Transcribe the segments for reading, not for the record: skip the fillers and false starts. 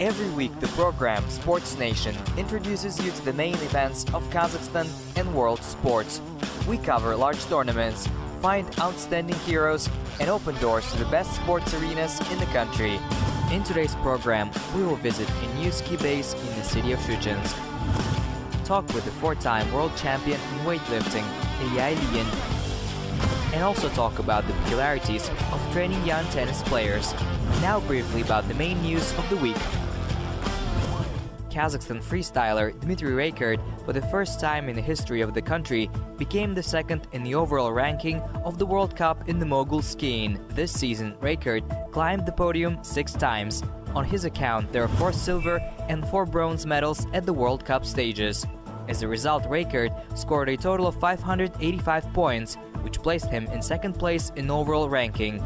Every week, the program Sports Nation introduces you to the main events of Kazakhstan and world sports. We cover large tournaments, find outstanding heroes, and open doors to the best sports arenas in the country. In today's program, we will visit a new ski base in the city of Shchuchynsk, talk with the four-time world champion in weightlifting, Ilya Ilyin, and also talk about the peculiarities of training young tennis players. Now briefly about the main news of the week. Kazakhstan freestyler Dmitry Reykert, for the first time in the history of the country, became the second in the overall ranking of the World Cup in the mogul skiing. This season, Reykert climbed the podium 6 times. On his account, there are 4 silver and 4 bronze medals at the World Cup stages. As a result, Reykert scored a total of 585 points, which placed him in second place in overall ranking.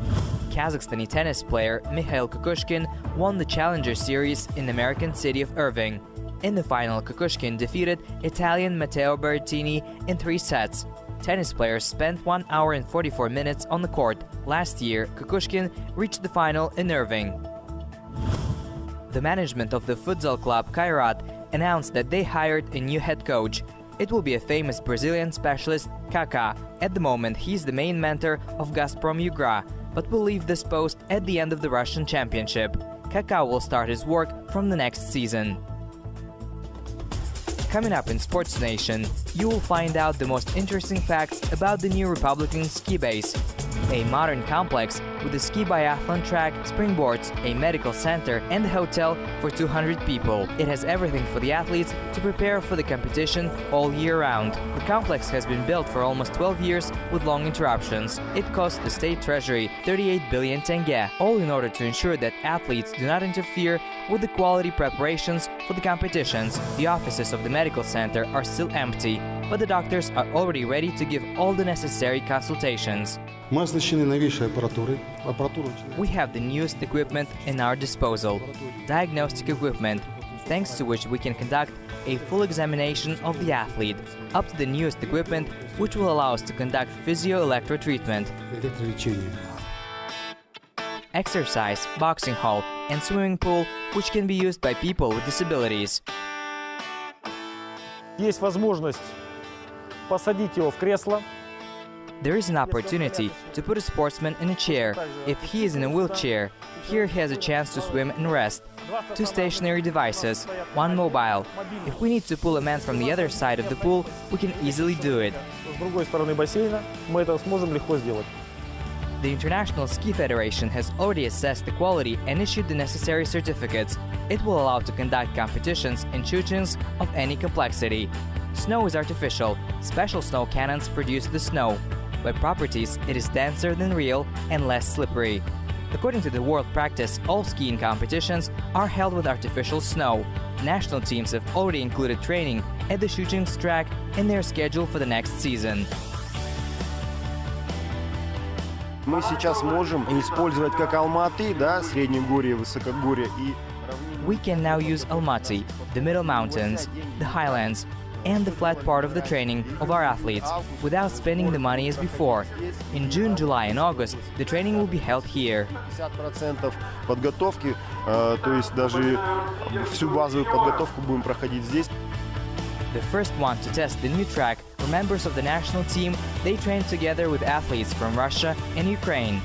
Kazakhstani tennis player Mikhail Kukushkin won the Challenger Series in the American city of Irving. In the final, Kukushkin defeated Italian Matteo Berrettini in 3 sets. Tennis players spent 1 hour and 44 minutes on the court. Last year, Kukushkin reached the final in Irving. The management of the futsal club Kairat announced that they hired a new head coach. It will be a famous Brazilian specialist, Kaká. At the moment, he's the main mentor of Gazprom Yugra, but will leave this post at the end of the Russian Championship. Kaká will start his work from the next season. Coming up in Sports Nation, you will find out the most interesting facts about the new Republican ski base. A modern complex with a ski biathlon track, springboards, a medical center, and a hotel for 200 people. It has everything for the athletes to prepare for the competition all year round. The complex has been built for almost 12 years with long interruptions. It cost the state treasury 38 billion tenge, all in order to ensure that athletes do not interfere with the quality preparations for the competitions. The offices of the medical center are still empty, but the doctors are already ready to give all the necessary consultations. We have the newest equipment in our disposal, diagnostic equipment, thanks to which we can conduct a full examination of the athlete, up to the newest equipment, which will allow us to conduct physio-electro-treatment, exercise, boxing hall, and swimming pool, which can be used by people with disabilities. Есть возможность посадить его в кресло. There is an opportunity to put a sportsman in a chair. If he is in a wheelchair, here he has a chance to swim and rest. 2 stationary devices, 1 mobile. If we need to pull a man from the other side of the pool, we can easily do it. С другой стороны бассейна мы это сможем легко сделать. The International Ski Federation has already assessed the quality and issued the necessary certificates. It will allow to conduct competitions in Shchuchynsk of any complexity. Snow is artificial. Special snow cannons produce the snow. By properties, it is denser than real and less slippery. According to the world practice, all skiing competitions are held with artificial snow. National teams have already included training at the Shchuchynsk track in their schedule for the next season. Мы сейчас можем использовать как Алматы, да, Среднегорье, Высокогорье и We can now use Almaty, the middle mountains, the highlands, and the flat part of the training of our athletes, without spending the money as before. In June, July and August, the training will be held here. 50% подготовки, то есть даже всю базовую подготовку будем проходить здесь. The first one to test the new track were members of the national team. They trained together with athletes from Russia and Ukraine.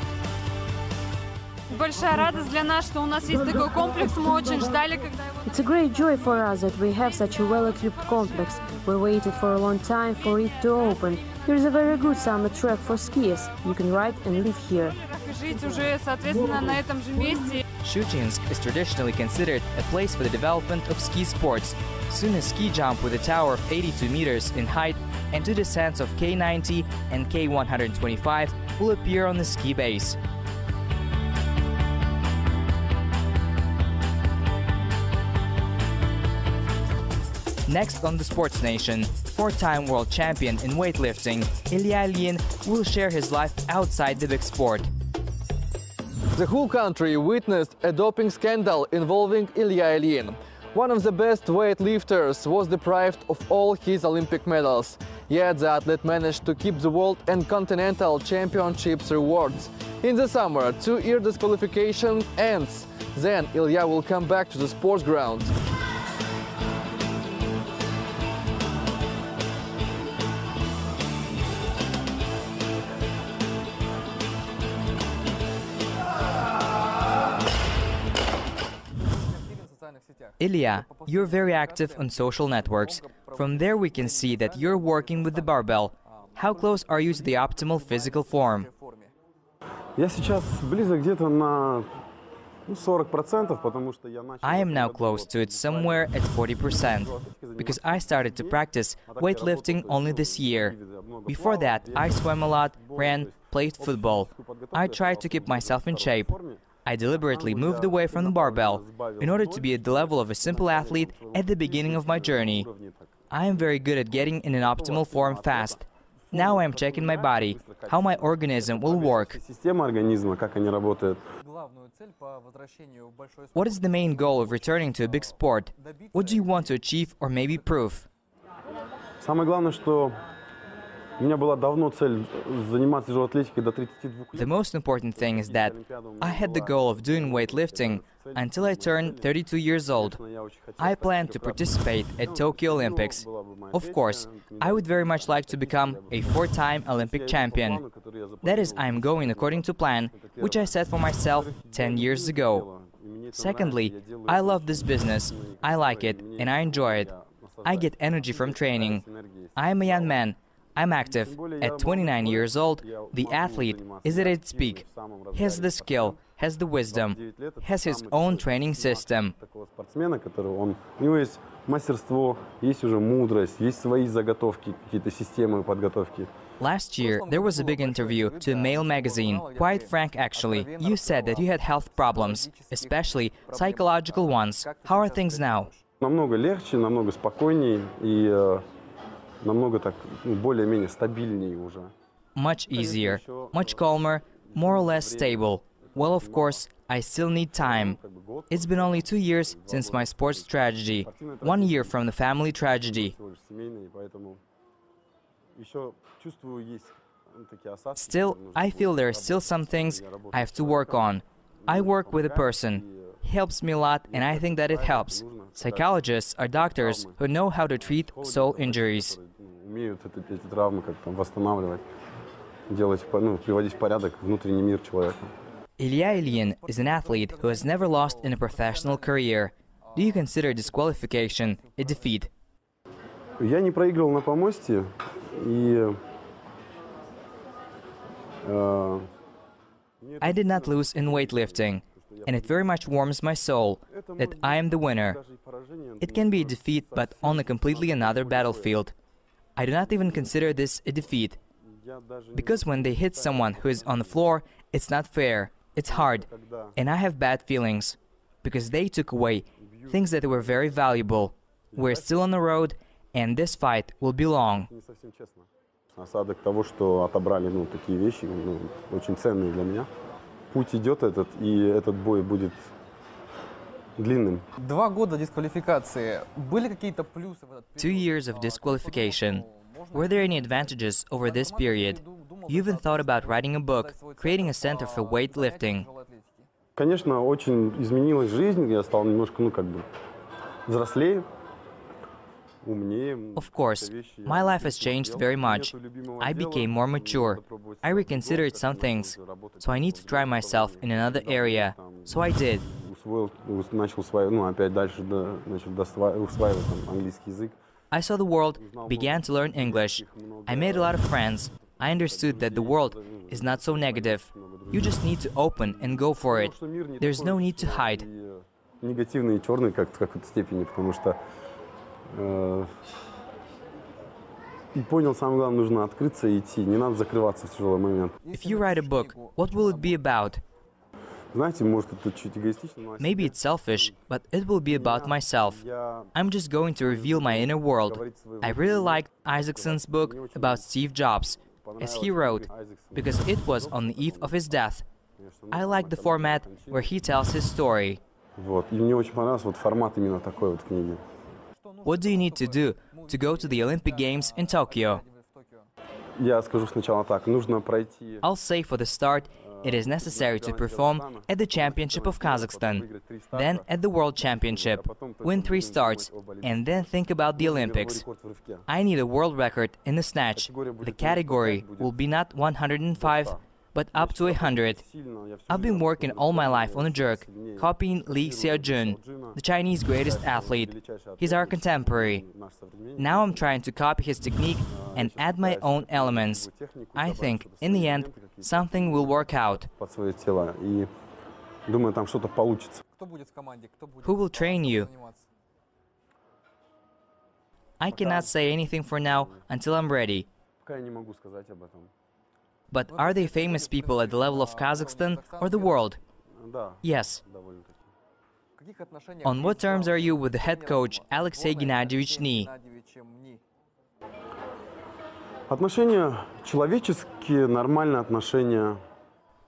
Большая радость для нас, что у нас есть такой комплекс. Мы очень ждали, когда его... It's a great joy for us that we have such a well-equipped complex. We waited for a long time for it to open. Here is a very good summer track for skiers. You can ride and live here. Жить уже, соответственно, на этом же месте. Shchuchynsk is traditionally considered a place for the development of ski sports. Soon a ski jump with a tower of 82 meters in height and 2 descents of K90 and K125 will appear on the ski base. Next on the Sports Nation, 4-time world champion in weightlifting, Ilya Ilyin will share his life outside the big sport. The whole country witnessed a doping scandal involving Ilya Ilyin. One of the best weightlifters was deprived of all his Olympic medals. Yet the athlete managed to keep the world and continental championships rewards. In the summer, 2-year disqualification ends. Then Ilya will come back to the sports ground. Ilya, you're very active on social networks. From there we can see that you're working with the barbell. How close are you to the optimal physical form? Я сейчас близок где-то на 40%, потому что я начал... I am now close to it somewhere at 40%, because I started to practice weightlifting only this year. Before that, I swam a lot, ran, played football. I tried to keep myself in shape. I deliberately moved away from the barbell in order to be at the level of a simple athlete at the beginning of my journey. I am very good at getting in an optimal form fast. Now I am checking my body, how my organism will work. What is the main goal of returning to a big sport? What do you want to achieve or maybe prove? The most important thing is that I had the goal of doing weightlifting until I turned 32 years old. I plan to participate at Tokyo Olympics. Of course, I would very much like to become a 4-time Olympic champion. That is, I am going according to plan, which I set for myself 10 years ago. Secondly, I love this business, I like it, and I enjoy it. I get energy from training. I am a young man. I'm active. At 29 years old, the athlete is at its peak. He has the skill, has the wisdom, has his own training system. Last year, there was a big interview to a male magazine, quite frank actually. You said that you had health problems, especially psychological ones. How are things now? Намного легче, намного спокойнее и намного так более-менее стабильнее уже. Much easier, much calmer, more or less stable. Well, of course, I still need time. It's been only 2 years since my sports tragedy, 1 year from the family tragedy. Still, I feel there are still some things I have to work on. I work with a person. He helps me a lot, and I think that it helps. Psychologists are doctors who know how to treat soul injuries. Ilya Ilyin is an athlete who has never lost in a professional career. Do you consider disqualification a defeat? Я не проигрывал на помосте, и I did not lose in weightlifting, and it very much warms my soul that I am the winner. It can be a defeat, but on a completely another battlefield. I do not even consider this a defeat, because when they hit someone who is on the floor, it's not fair, it's hard, and I have bad feelings, because they took away things that were very valuable. We're still on the road, and this fight will be long. Осадок того, что отобрали, такие вещи, очень ценные для меня. Путь идет этот, и этот бой будет длинным. 2 года дисквалификации. Были какие-то плюсы в этот период? 2 years of disqualification. Were there any advantages over this period? You even thought about writing a book, creating a center for weightlifting. Конечно, очень изменилась жизнь, я стал немножко, взрослее. Of course, my life has changed very much. I became more mature. I reconsidered some things, so I need to try myself in another area. So I did. I saw the world, began to learn English. I made a lot of friends. I understood that the world is not so negative. You just need to open and go for it. There's no need to hide. Негативный и черный как в какой-то степени, потому что и понял, самое главное, нужно открыться и идти, не надо закрываться в тяжелый момент. If you write a book, what will it be about? Знаете, может, это чуть эгоистично, но... Maybe it's selfish, but it will be about myself. I'm just going to reveal my inner world. I really liked Isaacson's book about Steve Jobs, as he wrote, because it was on the eve of his death. I like the format where he tells his story. Вот. И мне очень понравился вот формат именно такой вот книги. What do you need to do to go to the Olympic Games in Tokyo? Я скажу сначала так, нужно пройти... I'll say for the start, it is necessary to perform at the Championship of Kazakhstan, then at the World Championship, win 3 starts, and then think about the Olympics. I need a world record in the snatch. The category will be not 105, but up to 100. I've been working all my life on a jerk, copying Li Xiaojun, the Chinese greatest athlete. He's our contemporary. Now I'm trying to copy his technique and add my own elements. I think, in the end, something will work out. под свое тело и думаю, там что-то получится. Who will train you? I cannot say anything for now until I'm ready. Пока я не могу сказать об этом. But are they famous people at the level of Kazakhstan or the world? Да, Yes. довольно-таки. On what terms are you with the head coach Alexei Gennadievich Ni? Отношения человеческие, нормальные отношения.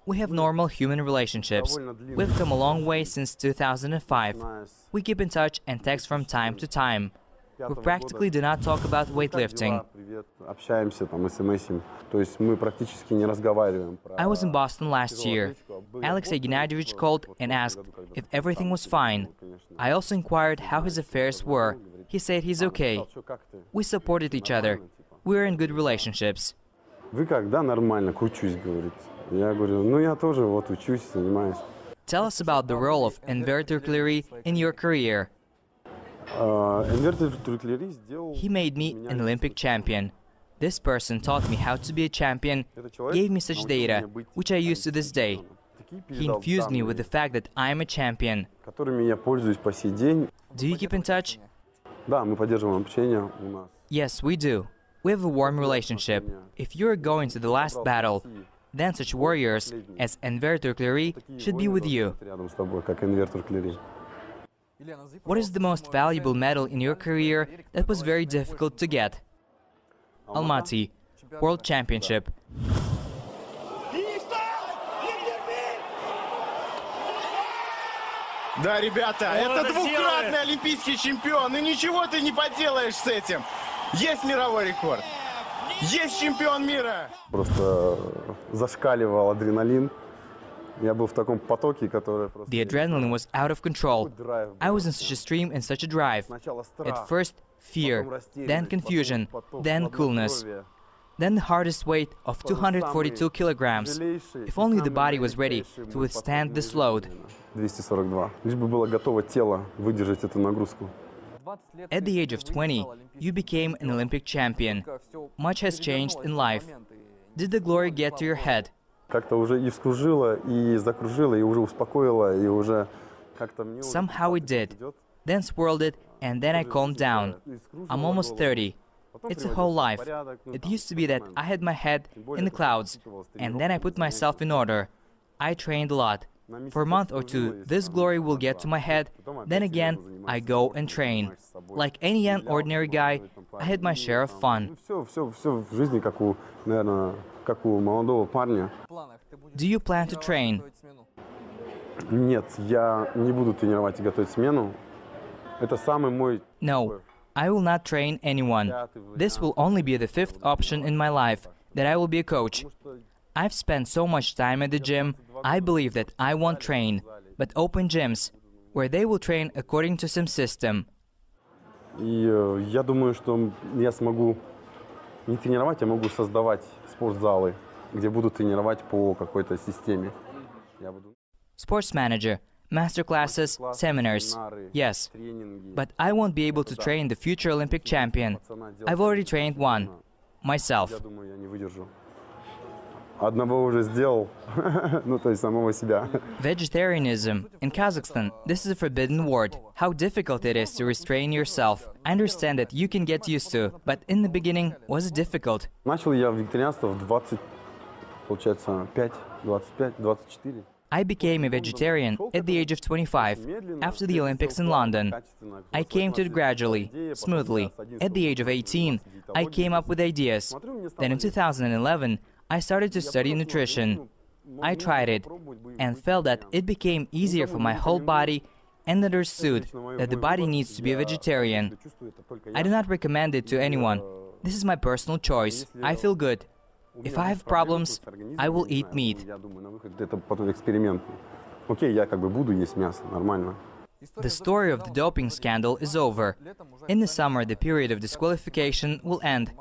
We have normal human relationships. We've come a long way since 2005. We keep in touch and text from time to time. We practically do not talk about weightlifting. Привет, общаемся, там, смсим. То есть мы практически не разговариваем. I was in Boston last year. Alexei Gennadievich called and asked if everything was fine. I also inquired how his affairs were. He said he's okay. We supported each other. We're in good relationships. Вы как? Да, нормально, кручусь, говорит. Я говорю, ну я тоже вот учусь, занимаюсь. Tell us about the role of Enver Turkleri in your career. Энвер Турклери сделал... He made me an Olympic champion. This person taught me how to be a champion, gave me such data, which I use to this day. He infused me with the fact that I am a champion. Которыми я пользуюсь по сей день. Do you keep in touch? Да, мы поддерживаем общение у нас. Yes, we do. We have a warm relationship. If you're going to the last battle, then such warriors as Enver Turkleri should be with you. Рядом с тобой, как Энвер Турклери. What is the most valuable medal in your career that was very difficult to get? Almaty, World Championship. Да, ребята, это двукратный олимпийский чемпион, и ничего ты не поделаешь с этим. Есть мировой рекорд, есть чемпион мира. Просто зашкаливал адреналин. Я был в таком потоке, который просто... The adrenaline was out of control. I was in such a stream and such a drive. At first, fear, then confusion, then coolness. Then the hardest weight of 242 kilograms. If only the body was ready to withstand this load. 242. Лишь бы было готово тело выдержать эту нагрузку. At the age of 20, you became an Olympic champion. Much has changed in life. Did the glory get to your head? Как-то уже и вскружило, и закружило, и уже успокоило, и уже как-то мне... Somehow it did. Then swirled it, and then I calmed down. I'm almost 30. It's a whole life. It used to be that I had my head in the clouds, and then I put myself in order. I trained a lot. For a month or two, this glory will get to my head, then again, I go and train. Like any young ordinary guy, I had my share of fun. Все в жизни, как у, наверное, как у молодого парня. Do you plan to train? Нет, я не буду тренировать и готовить смену. Это самый мой... No, I will not train anyone. This will only be the 5th option in my life, that I will be a coach. I've spent so much time at the gym, I believe that I won't train, but open gyms, where they will train according to some system. И я думаю, что я смогу не тренировать, я могу создавать спортзалы, где буду тренировать по какой-то системе. Sports manager, master classes, seminars, yes. But I won't be able to train the future Olympic champion. I've already trained one, myself. Я думаю, я не выдержу. Одного уже сделал, ну то есть самого себя. Vegetarianism. In Kazakhstan, this is a forbidden word. How difficult it is to restrain yourself. I understand that you can get used to, but in the beginning, was it difficult? Начал я вегетарианство в 20, получается, 5, 25, 24. I became a vegetarian at the age of 25, after the Olympics in London. I came to it gradually, smoothly. At the age of 18, I came up with ideas. Then in 2011, I started to study nutrition. I tried it and felt that it became easier for my whole body and understood that the body needs to be a vegetarian. I do not recommend it to anyone. This is my personal choice. I feel good. If I have problems, I will eat meat. The story of the doping scandal is over. In the summer, the period of disqualification will end.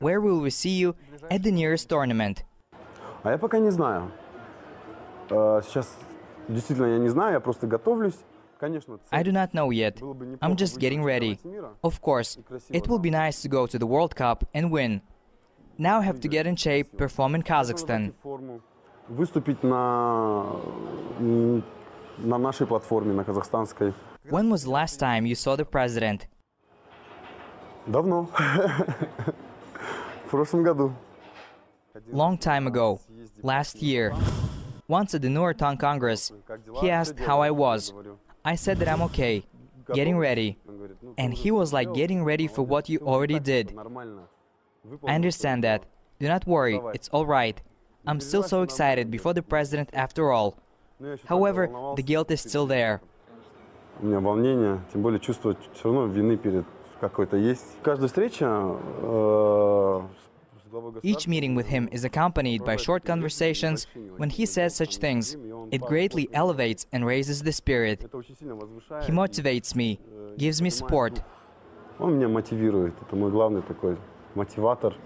Where will we see you at the nearest tournament? А я пока не знаю. Сейчас действительно я не знаю, я просто готовлюсь. I do not know yet. I'm just getting ready. Of course, it will be nice to go to the World Cup and win. Now I have to get in shape, perform in Kazakhstan. Выступить на нашей платформе, на казахстанской. When was the last time you saw the president? Давно. В прошлом году. Long time ago, last year. Once at the Nuratan Congress, he asked how I was. I said that I'm okay, getting ready. And he was like, getting ready for what you already did. I understand that. Do not worry, it's all right. I'm still so excited before the president after all. However, the guilt is still there. У меня волнение, тем более чувство все равно вины перед какой-то есть. Каждая встреча Each meeting with him is accompanied by short conversations. When he says such things, it greatly elevates and raises the spirit. He motivates me, gives me support. Он меня мотивирует. Это мой главный такой мотиватор.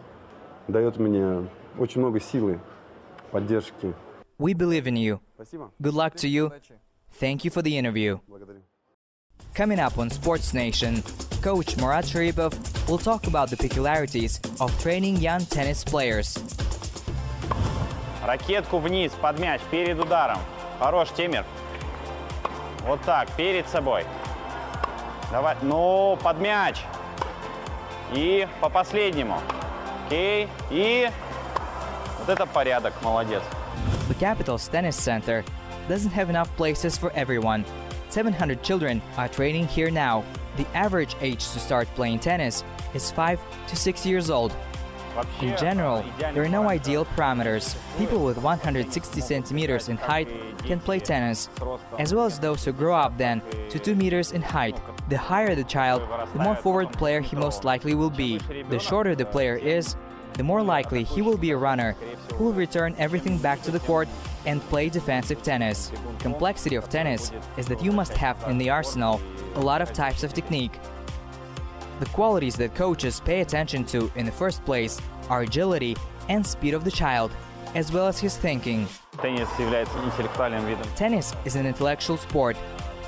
Дает мне очень много силы, поддержки. We believe in you. Good luck to you. Thank you for the interview. Coming up on Sports Nation, Coach Murat Sharipov will talk about the peculiarities of training young tennis players. Ракетку вниз, под мяч, перед ударом. Хорош, Темир. Вот так, перед собой. Давай, ну, под мяч. И по последнему. Окей, и вот это порядок, молодец. The capital's tennis center doesn't have enough places for everyone. 700 children are training here now. The average age to start playing tennis is 5 to 6 years old. In general, there are no ideal parameters. People with 160 centimeters in height can play tennis, as well as those who grow up then to 2 meters in height. The higher the child, the more forward player he most likely will be. The shorter the player is, the more likely he will be a runner who will return everything back to the court and play defensive tennis. Complexity of tennis is that you must have in the arsenal a lot of types of technique. The qualities that coaches pay attention to in the first place are agility and speed of the child, as well as his thinking. Tennis is an intellectual sport.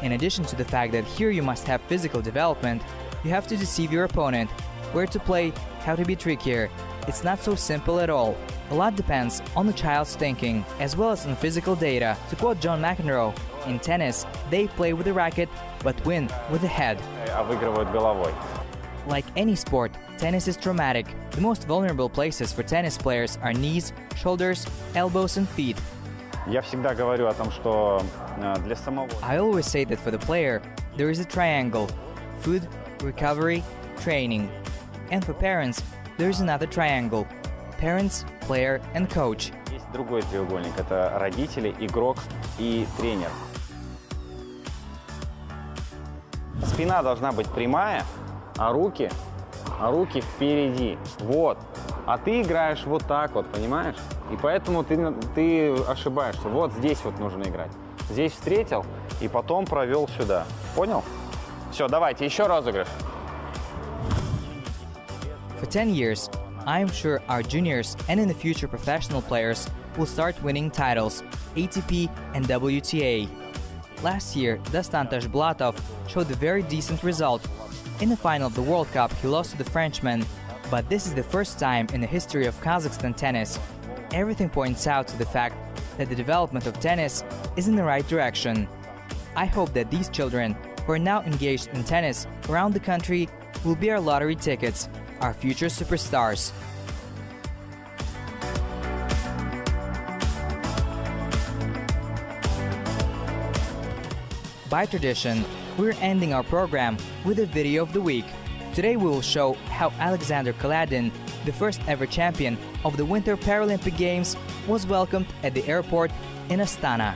In addition to the fact that here you must have physical development, you have to deceive your opponent, where to play, how to be trickier. It's not so simple at all. A lot depends on the child's thinking, as well as on physical data. To quote John McEnroe, in tennis, they play with the racket, but win with the head. Like any sport, tennis is traumatic. The most vulnerable places for tennis players are knees, shoulders, elbows and feet. I always say that for the player, there is a triangle: food, recovery, training. And for parents, there is another triangle: parents, player and coach. Есть другой треугольник, это родители, игрок и тренер. Спина должна быть прямая, а руки впереди. Вот. А ты играешь вот так вот, понимаешь? И поэтому ты ошибаешься. Вот здесь вот нужно играть. Здесь встретил и потом провел сюда. Понял? Все, давайте, еще розыгрыш. For 10 years, I am sure our juniors and in the future professional players will start winning titles, ATP and WTA. Last year, Dastan Tashblatov showed a very decent result. In the final of the World Cup, he lost to the Frenchman, but this is the first time in the history of Kazakhstan tennis. Everything points out to the fact that the development of tennis is in the right direction. I hope that these children who are now engaged in tennis around the country will be our lottery tickets, our future superstars. By tradition, we're ending our program with a video of the week. Today we will show how Alexander Kaladin, the first ever champion of the Winter Paralympic Games, was welcomed at the airport in Astana.